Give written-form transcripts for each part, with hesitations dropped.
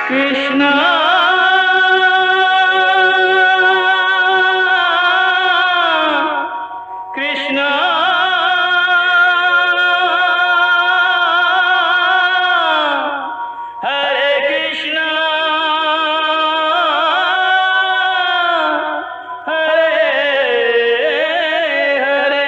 कृष्णा कृष्णा हरे कृष्णा हरे हरे।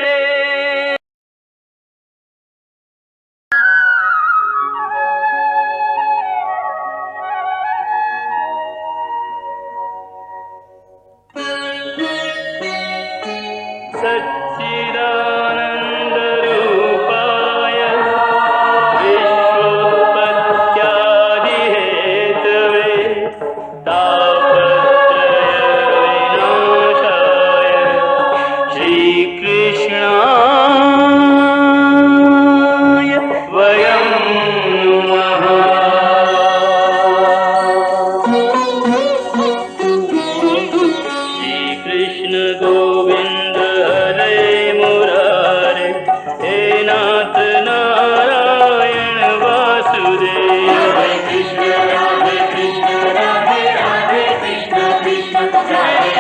सच्चिदानन्दरूपाय विश्वोत्पत्त्यादिहेतवे तापत्रयविनाशाय श्रीकृष्णाय वयं नमः। श्रीकृष्ण गोविन्द हरे मुरारे, हे नाथ नारायण वासुदेव। हरे कृष्ण राधे राधे कृष्ण कृष्ण राधे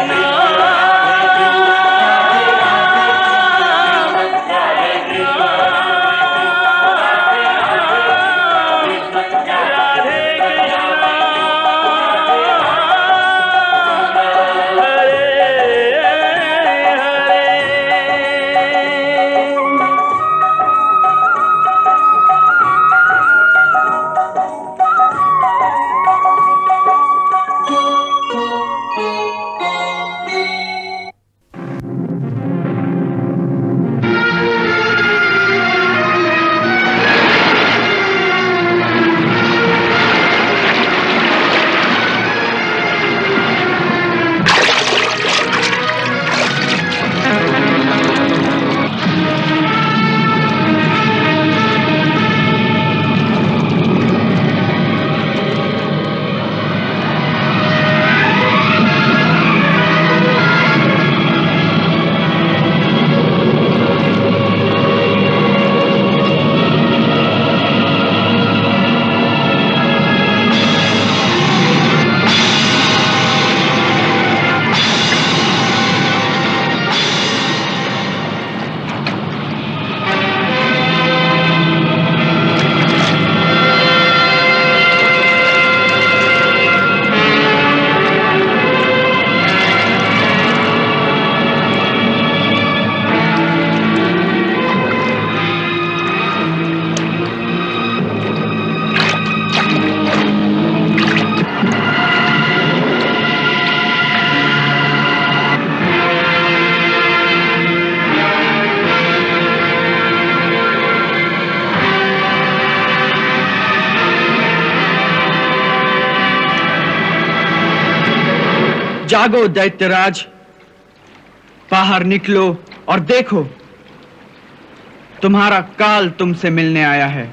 जागो दैत्यराज, बाहर निकलो और देखो, तुम्हारा काल तुमसे मिलने आया है।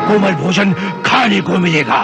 कोमल भोजन खाने को मिलेगा।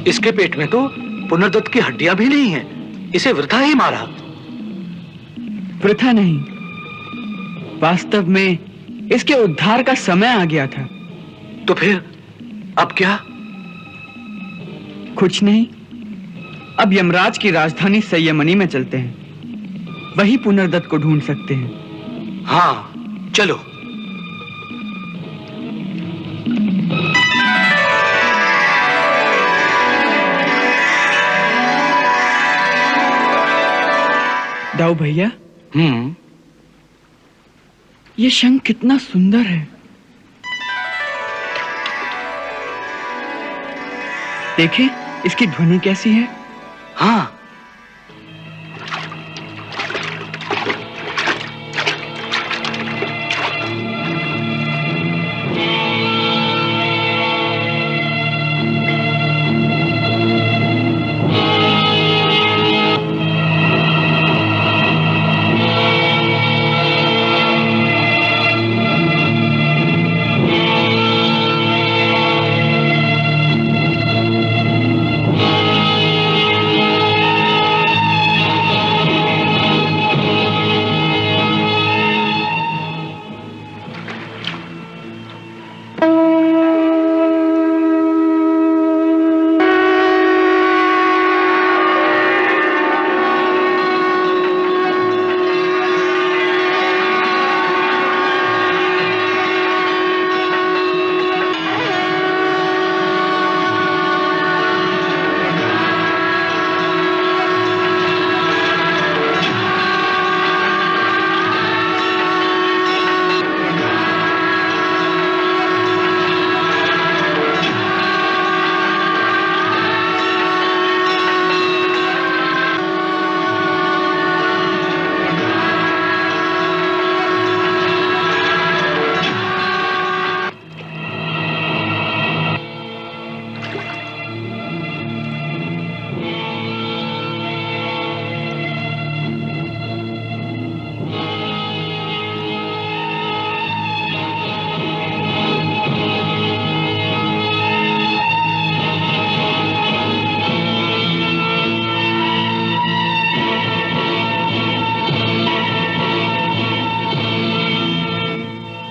इसके पेट में तो पुनर्दत्त की हड्डियां भी नहीं हैं। इसे वृथा ही मारा। वृथा नहीं, वास्तव में इसके उद्धार का समय आ गया था। तो फिर अब क्या? कुछ नहीं, अब यमराज की राजधानी संयमनी में चलते हैं। वही पुनर्दत्त को ढूंढ सकते हैं। हाँ, चलो। दाऊ भैया, ये शंख कितना सुंदर है। देखें, इसकी ध्वनि कैसी है। हाँ,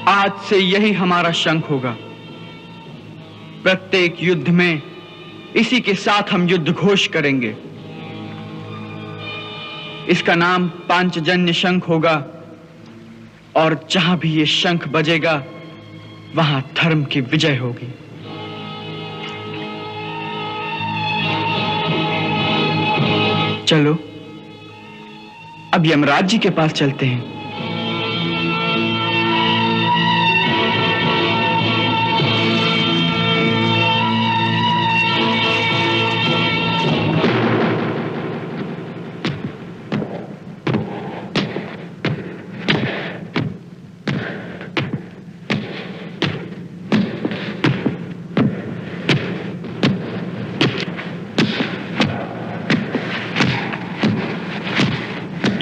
आज से यही हमारा शंख होगा। प्रत्येक युद्ध में इसी के साथ हम युद्ध घोष करेंगे। इसका नाम पांचजन्य शंख होगा और जहां भी ये शंख बजेगा वहां धर्म की विजय होगी। चलो अब यमराज जी के पास चलते हैं।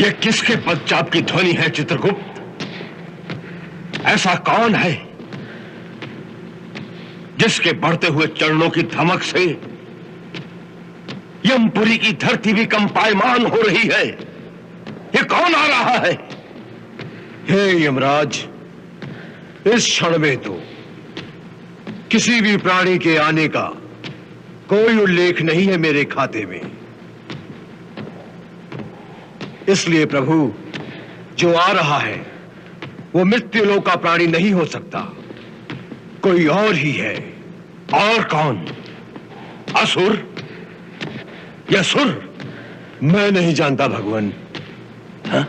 ये किसके पदचाप की ध्वनि है चित्रगुप्त? ऐसा कौन है जिसके बढ़ते हुए चरणों की धमक से यमपुरी की धरती भी कंपायमान हो रही है? ये कौन आ रहा है? हे यमराज, इस क्षण में तो किसी भी प्राणी के आने का कोई उल्लेख नहीं है मेरे खाते में। इसलिए प्रभु, जो आ रहा है वो मृत्युलोक का प्राणी नहीं हो सकता, कोई और ही है। और कौन? असुर या सुर? मैं नहीं जानता भगवान। हाँ?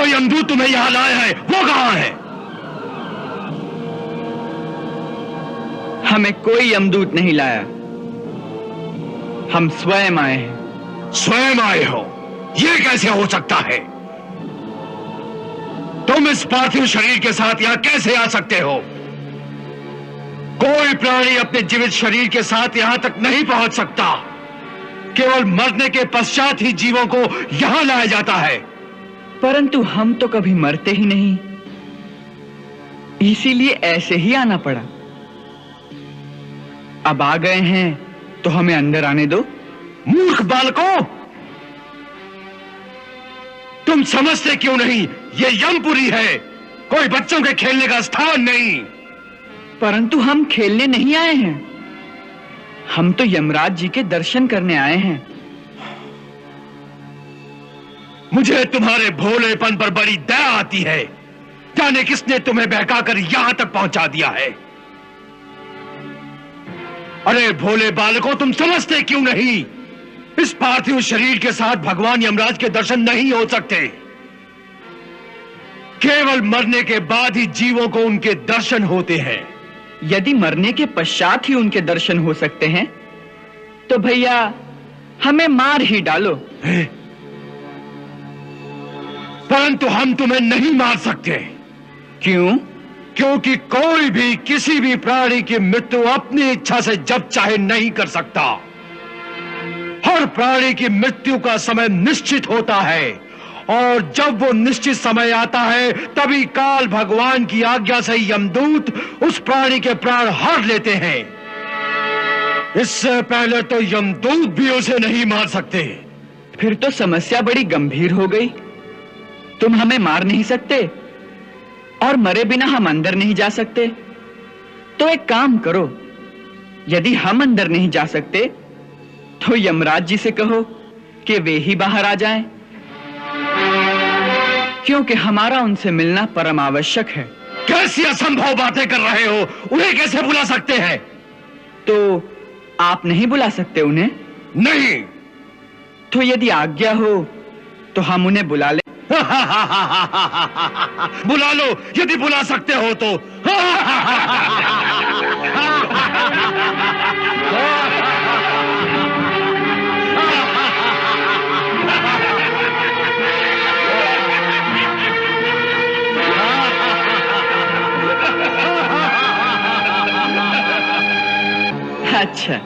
यमदूत तुम्हें यहां लाया है वो कहां है? हमें कोई यमदूत नहीं लाया, हम स्वयं आए हैं। स्वयं आए हो? ये कैसे हो सकता है? तुम इस पार्थिव शरीर के साथ यहां कैसे आ सकते हो? कोई प्राणी अपने जीवित शरीर के साथ यहां तक नहीं पहुंच सकता। केवल मरने के पश्चात ही जीवों को यहां लाया जाता है। परंतु हम तो कभी मरते ही नहीं, इसीलिए ऐसे ही आना पड़ा। अब आ गए हैं तो हमें अंदर आने दो। मूर्ख बालकों, तुम समझते क्यों नहीं? ये यमपुरी है, कोई बच्चों के खेलने का स्थान नहीं। परंतु हम खेलने नहीं आए हैं, हम तो यमराज जी के दर्शन करने आए हैं। मुझे तुम्हारे भोलेपन पर बड़ी दया आती है। जाने किसने तुम्हें बहकाकर यहां तक पहुंचा दिया है। अरे भोले बालकों, तुम समझते क्यों नहीं? इस पार्थिव शरीर के साथ भगवान यमराज के दर्शन नहीं हो सकते। केवल मरने के बाद ही जीवों को उनके दर्शन होते हैं। यदि मरने के पश्चात ही उनके दर्शन हो सकते हैं तो भैया हमें मार ही डालो। परंतु हम तुम्हें नहीं मार सकते। क्यों? क्योंकि कोई भी किसी भी प्राणी की मृत्यु अपनी इच्छा से जब चाहे नहीं कर सकता। हर प्राणी की मृत्यु का समय निश्चित होता है, और जब वो निश्चित समय आता है तभी काल भगवान की आज्ञा से यमदूत उस प्राणी के प्राण हर लेते हैं। इससे पहले तो यमदूत भी उसे नहीं मार सकते। फिर तो समस्या बड़ी गंभीर हो गई। तुम हमें मार नहीं सकते और मरे बिना हम अंदर नहीं जा सकते। तो एक काम करो, यदि हम अंदर नहीं जा सकते तो यमराज जी से कहो कि वे ही बाहर आ जाएं, क्योंकि हमारा उनसे मिलना परम आवश्यक है। कैसी असंभव बातें कर रहे हो? उन्हें कैसे बुला सकते हैं? तो आप नहीं बुला सकते उन्हें? नहीं। तो यदि आज्ञा हो तो हम उन्हें बुला लें। बुला लो, यदि बुला सकते हो तो। अच्छा,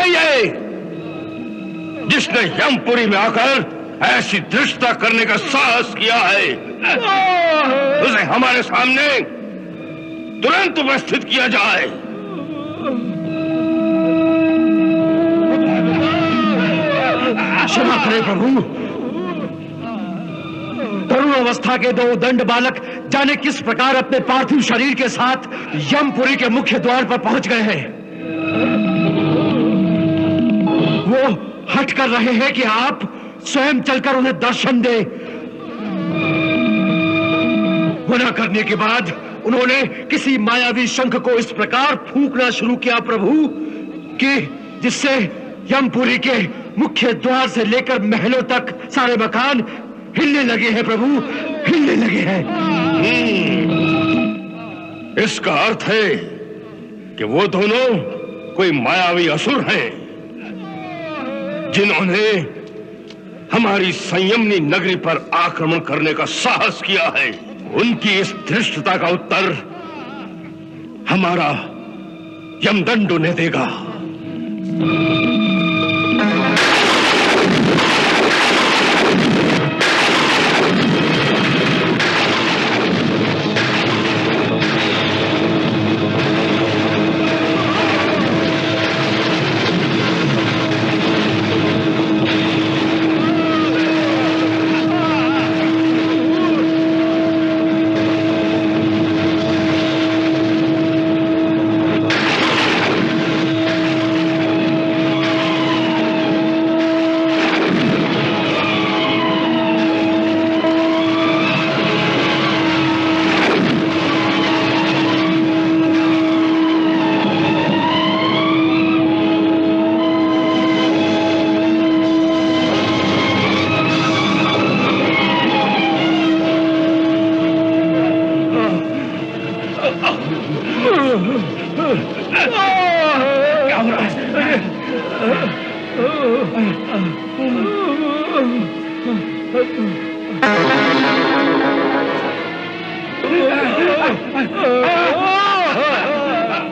नहीं है? जिसने यमपुरी में आकर ऐसी धृष्टता करने का साहस किया है, उसे हमारे सामने तुरंत उपस्थित किया जाए। क्षमा करें प्रभु, तरुण अवस्था के दो दंड बालक जाने किस प्रकार अपने पार्थिव शरीर के साथ यमपुरी के मुख्य द्वार पर पहुंच गए हैं। वो हट कर रहे हैं कि आप स्वयं चलकर उन्हें दर्शन दें। मना करने के बाद उन्होंने किसी मायावी शंख को इस प्रकार फूंकना शुरू किया प्रभु कि जिससे यमपुरी के मुख्य द्वार से लेकर महलों तक सारे मकान हिलने लगे हैं प्रभु, हिलने लगे हैं। इसका अर्थ है कि वो दोनों कोई मायावी असुर हैं जिन्होंने हमारी संयमनी नगरी पर आक्रमण करने का साहस किया है। उनकी इस धृष्टता का उत्तर हमारा यमदंड उन्हें देगा।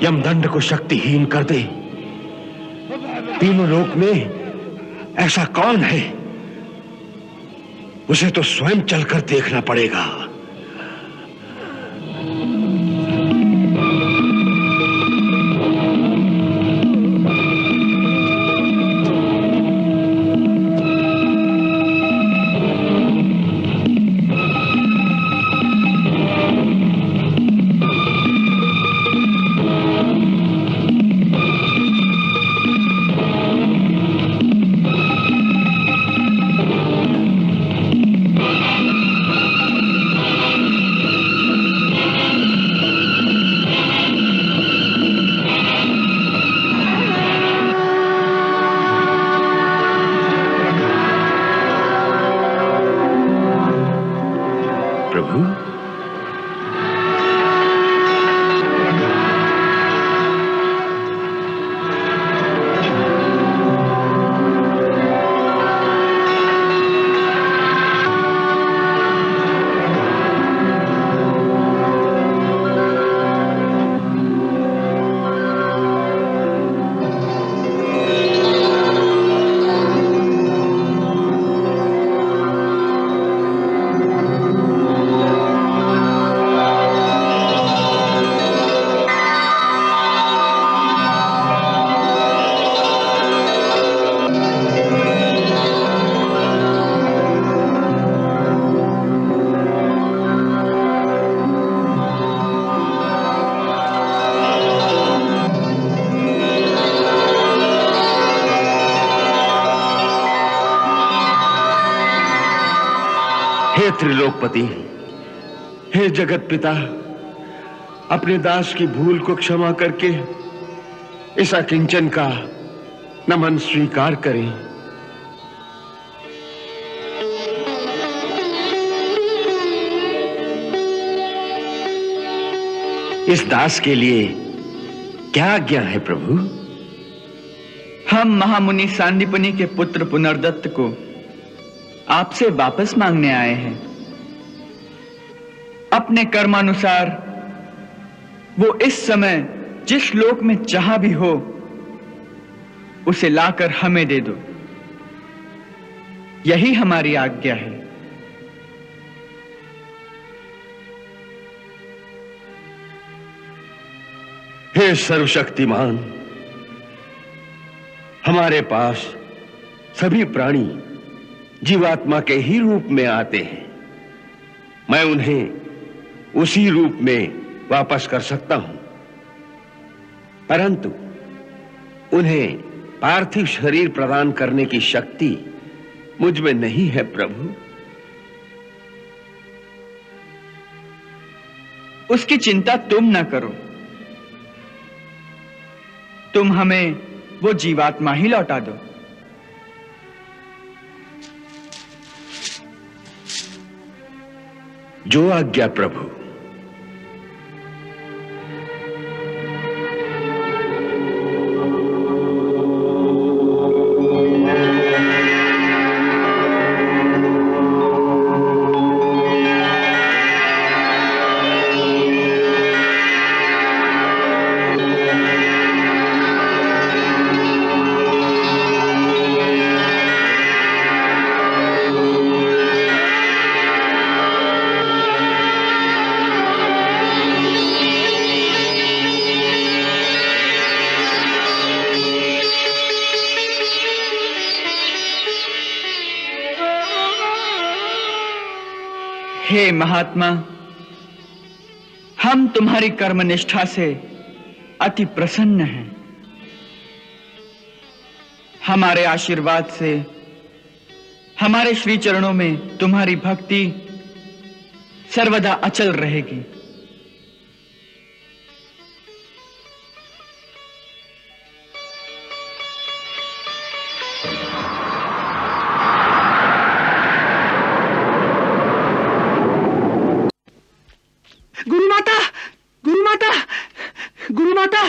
यमदंड को शक्तिहीन कर दे। तीनों लोक में ऐसा कौन है? उसे तो स्वयं चलकर देखना पड़ेगा। हे त्रिलोकपति, हे जगत पिता, अपने दास की भूल को क्षमा करके इस अकिंचन का नमन स्वीकार करें। इस दास के लिए क्या आज्ञा है प्रभु? हम महामुनि सांदीपनि के पुत्र पुनर्दत्त को आपसे वापस मांगने आए हैं। अपने कर्मानुसार वो इस समय जिस लोक में चाहा भी हो उसे लाकर हमें दे दो, यही हमारी आज्ञा है। हे सर्वशक्तिमान, हमारे पास सभी प्राणी जीवात्मा के ही रूप में आते हैं। मैं उन्हें उसी रूप में वापस कर सकता हूं, परंतु उन्हें पार्थिव शरीर प्रदान करने की शक्ति मुझ में नहीं है प्रभु। उसकी चिंता तुम न करो, तुम हमें वो जीवात्मा ही लौटा दो। जो आज्ञा प्रभु। हे महात्मा, हम तुम्हारी कर्मनिष्ठा से अति प्रसन्न हैं। हमारे आशीर्वाद से हमारे श्री चरणों में तुम्हारी भक्ति सर्वदा अचल रहेगी। गुरु माता, गुरु माता, गुरु माता,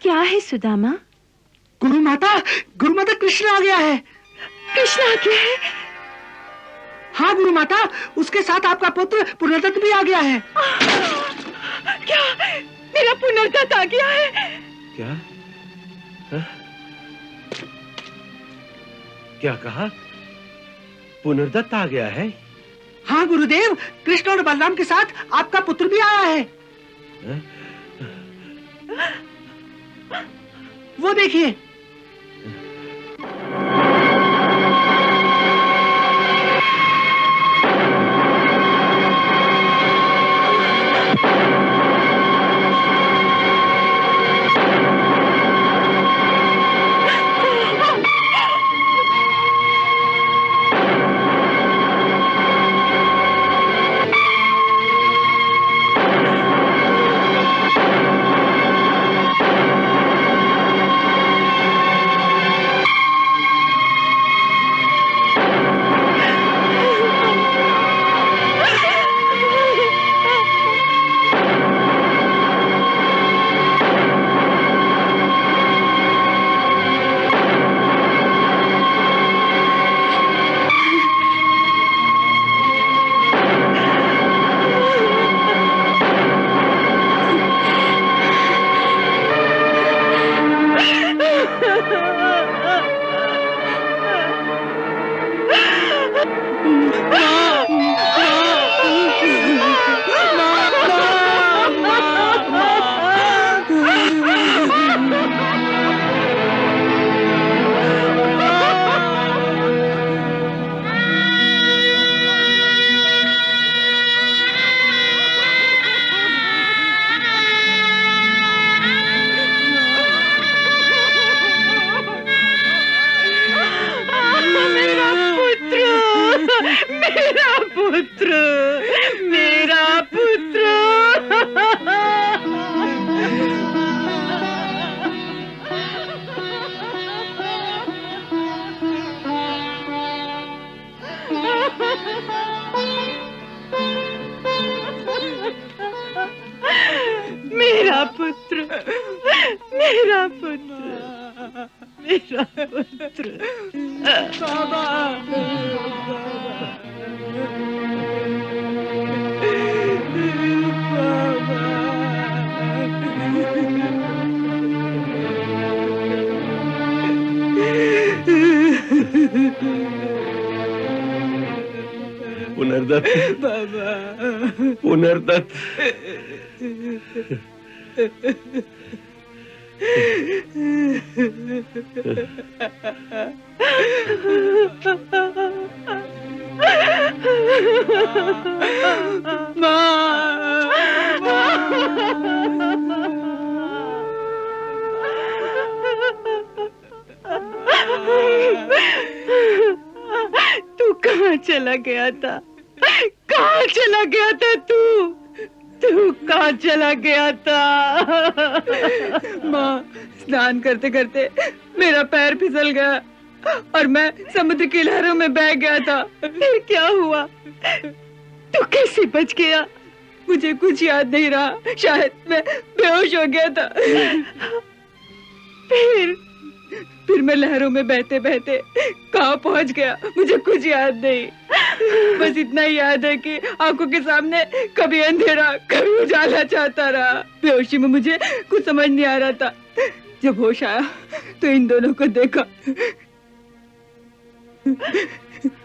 क्या है सुदामा? गुरु माता, गुरु माता, कृष्ण आ गया है। कृष्ण आ गया है? हाँ गुरु माता, उसके साथ आपका पुत्र पुनर्दत्त भी आ गया है। क्या मेरा पुनर्दत्त आ गया है? क्या? हा? क्या कहा? पुनर्दत्त आ गया है? हाँ गुरुदेव, कृष्ण और बलराम के साथ आपका पुत्र भी आया है। वो देखिए। मेरा पुत्र, मेरा पुत्र, मेरा पुत्र। बाबा, पुनर्दत्त, बाबा। पुनर्दत्त। तू कहाँ चला गया था? कहाँ चला गया था तू? तू कहाँ चला गया था? माँ, स्नान करते करते मेरा पैर फिसल गया और मैं समुद्र की लहरों में बह गया था। फिर क्या हुआ? तू कैसे बच गया? मुझे कुछ याद नहीं रहा। शायद मैं बेहोश हो गया था। फिर मैं लहरों में बहते बहते कहाँ पहुंच गया, मुझे कुछ याद नहीं। बस इतना ही याद है कि आंखों के सामने कभी अंधेरा कभी उजाला चाहता रहा। बेहोशी में मुझे कुछ समझ नहीं आ रहा था। जब होश आया तो इन दोनों को देखा।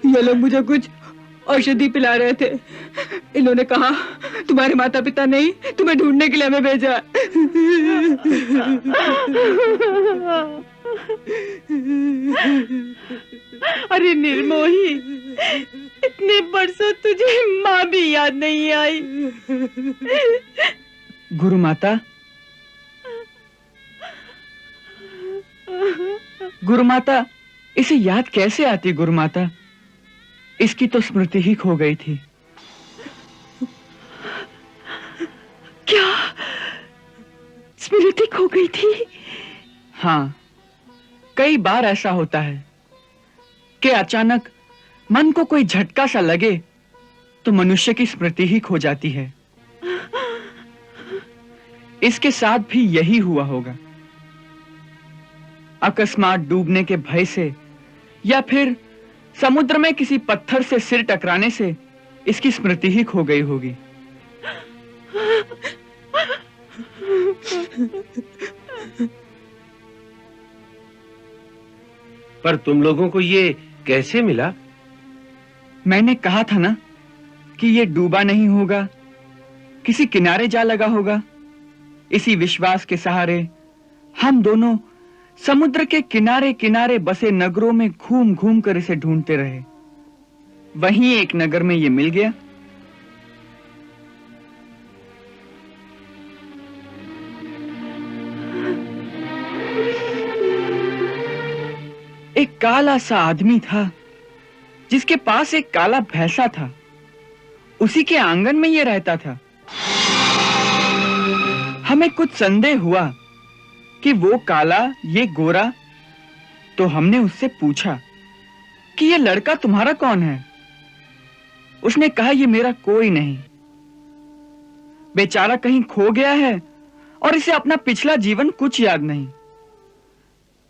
ये लोग मुझे कुछ औषधि पिला रहे थे। इन्होंने कहा तुम्हारे माता पिता नहीं तुम्हें ढूंढने के लिए हमें भेजा। अरे निर्मोही, इतने बरसों तुझे माँ भी याद नहीं आई। गुरु माता, गुरु माता, इसे याद कैसे आती? गुरु माता, इसकी तो स्मृति ही खो गई थी। क्या स्मृति खो गई थी? हाँ, कई बार ऐसा होता है कि अचानक मन को कोई झटका सा लगे तो मनुष्य की स्मृति ही खो जाती है। इसके साथ भी यही हुआ होगा। अकस्मात डूबने के भय से या फिर समुद्र में किसी पत्थर से सिर टकराने से इसकी स्मृति ही खो गई होगी। पर तुम लोगों को ये कैसे मिला? मैंने कहा था ना कि ये डूबा नहीं होगा, किसी किनारे जा लगा होगा। इसी विश्वास के सहारे हम दोनों समुद्र के किनारे किनारे बसे नगरों में घूम घूम कर इसे ढूंढते रहे। वहीं एक नगर में ये मिल गया। एक काला सा आदमी था जिसके पास एक काला भैंसा था। उसी के आंगन में ये रहता था। हमें कुछ संदेह हुआ कि वो काला ये गोरा, तो हमने उससे पूछा कि ये लड़का तुम्हारा कौन है? उसने कहा ये मेरा कोई नहीं, बेचारा कहीं खो गया है और इसे अपना पिछला जीवन कुछ याद नहीं।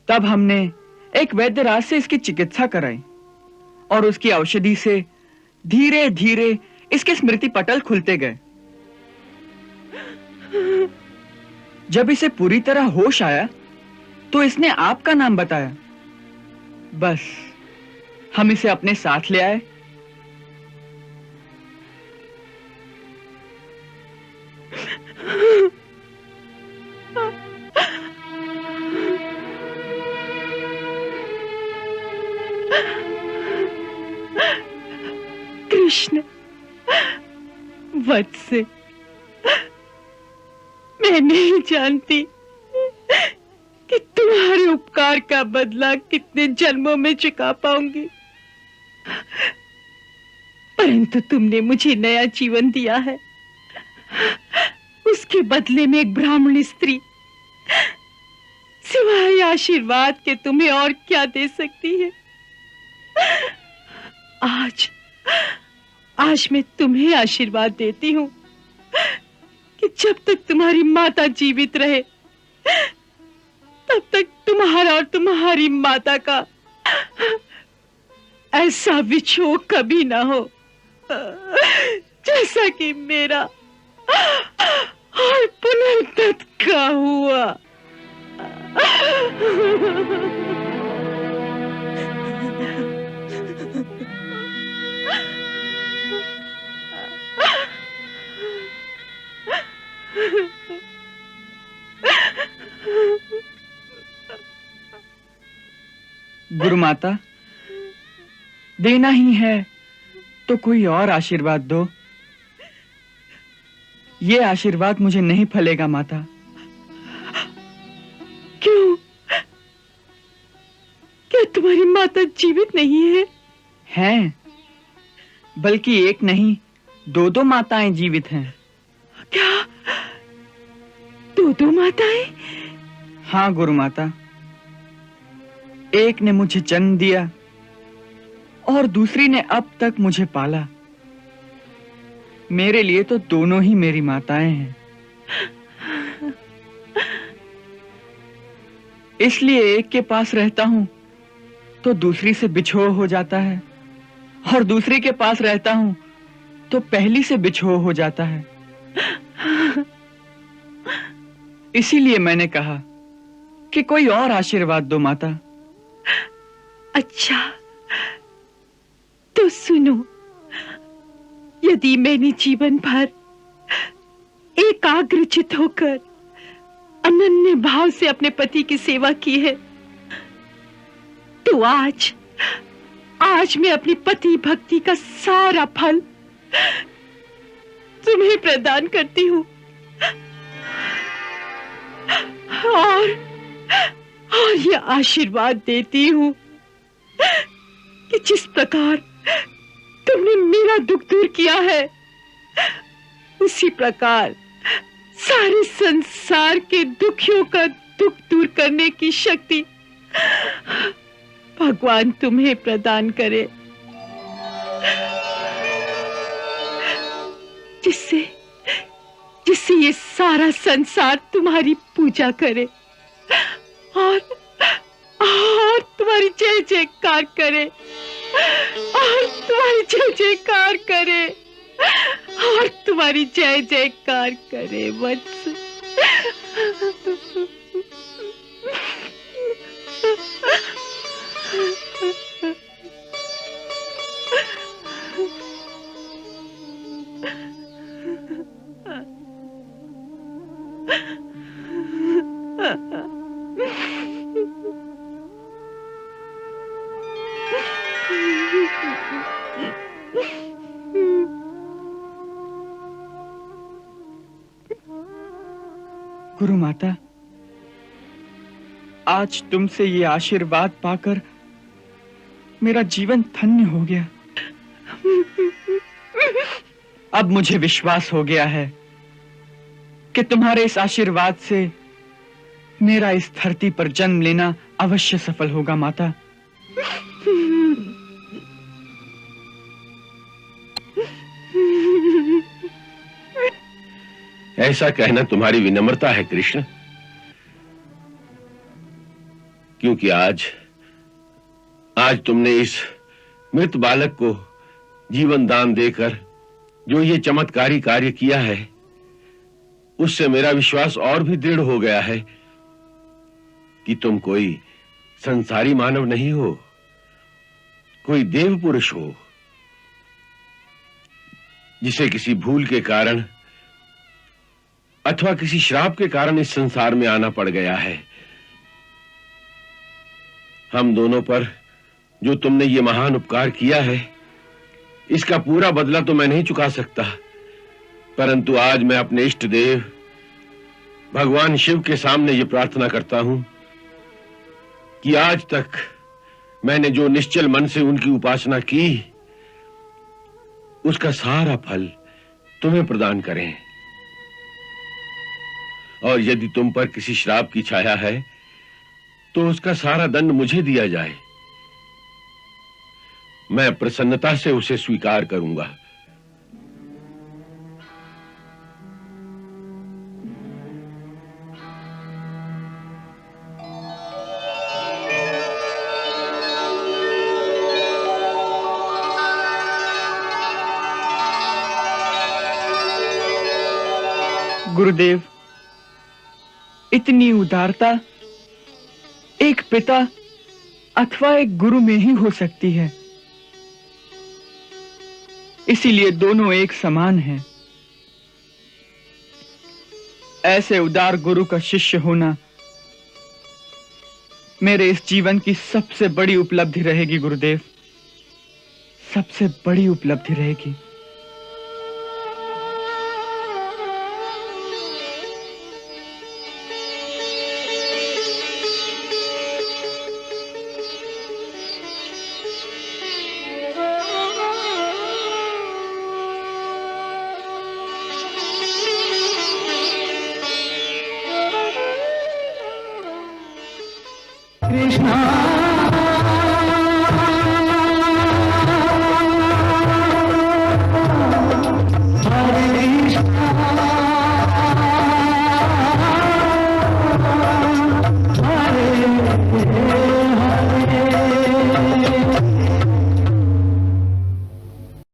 तब हमने एक वैद्यराज से इसकी चिकित्सा कराई और उसकी औषधि से धीरे धीरे इसके स्मृति पटल खुलते गए। जब इसे पूरी तरह होश आया तो इसने आपका नाम बताया। बस हम इसे अपने साथ ले आए। कृष्ण वत्स, मैं नहीं जानती कि तुम्हारे उपकार का बदला कितने जन्मों में चुका पाऊंगी, परंतु तुमने मुझे नया जीवन दिया है। उसके बदले में एक ब्राह्मण स्त्री सिवाय आशीर्वाद के तुम्हें और क्या दे सकती है? आज मैं तुम्हें आशीर्वाद देती हूँ कि जब तक तुम्हारी माता जीवित रहे तब तक तुम्हारा और तुम्हारी माता का ऐसा विछोह कभी ना हो जैसा कि मेरा और पुनर्दत्त का हुआ। गुरु माता, देना ही है तो कोई और आशीर्वाद दो। ये आशीर्वाद मुझे नहीं फलेगा माता। क्यों? क्या तुम्हारी माता जीवित नहीं है? हैं, बल्कि एक नहीं, दो माताएं जीवित हैं। क्या? दो माताएं? हाँ गुरु माता, एक ने मुझे जन्म दिया और दूसरी ने अब तक मुझे पाला। मेरे लिए तो दोनों ही मेरी माताएं हैं। इसलिए एक के पास रहता हूं तो दूसरी से बिछोह हो जाता है, और दूसरी के पास रहता हूं तो पहली से बिछोह हो जाता है। इसीलिए मैंने कहा कि कोई और आशीर्वाद दो माता। अच्छा, तो सुनो, यदि मैंने जीवन भर एकाग्रचित होकर अनन्य भाव से अपने पति की सेवा की है, तो आज मैं अपनी पति भक्ति का सारा फल तुम्हें प्रदान करती हूँ। और ये आशीर्वाद देती हूँ कि जिस प्रकार तुमने मेरा दुख दूर किया है, उसी प्रकार सारे संसार के दुखियों का दुख दूर करने की शक्ति भगवान तुम्हें प्रदान करे, जिससे ये सारा संसार तुम्हारी पूजा करे और तुम्हारी जय जयकार करे, और तुम्हारी जय जयकार करे, और तुम्हारी जय जयकार करे वत्स। गुरु माता, आज तुमसे ये आशीर्वाद पाकर मेरा जीवन धन्य हो गया। अब मुझे विश्वास हो गया है कि तुम्हारे इस आशीर्वाद से मेरा इस धरती पर जन्म लेना अवश्य सफल होगा माता। ऐसा कहना तुम्हारी विनम्रता है कृष्ण, क्योंकि आज तुमने इस मृत बालक को जीवन दान देकर जो ये चमत्कारी कार्य किया है, उससे मेरा विश्वास और भी दृढ़ हो गया है कि तुम कोई संसारी मानव नहीं हो, कोई देव पुरुष हो, जिसे किसी भूल के कारण अथवा किसी श्राप के कारण इस संसार में आना पड़ गया है। हम दोनों पर जो तुमने ये महान उपकार किया है, इसका पूरा बदला तो मैं नहीं चुका सकता, परंतु आज मैं अपने इष्ट देव भगवान शिव के सामने ये प्रार्थना करता हूं कि आज तक मैंने जो निश्चल मन से उनकी उपासना की, उसका सारा फल तुम्हें प्रदान करें। और यदि तुम पर किसी श्राप की छाया है तो उसका सारा दंड मुझे दिया जाए। मैं प्रसन्नता से उसे स्वीकार करूंगा। गुरुदेव, इतनी उदारता एक पिता अथवा एक गुरु में ही हो सकती है, इसीलिए दोनों एक समान हैं। ऐसे उदार गुरु का शिष्य होना मेरे इस जीवन की सबसे बड़ी उपलब्धि रहेगी गुरुदेव, सबसे बड़ी उपलब्धि रहेगी। कृष्णा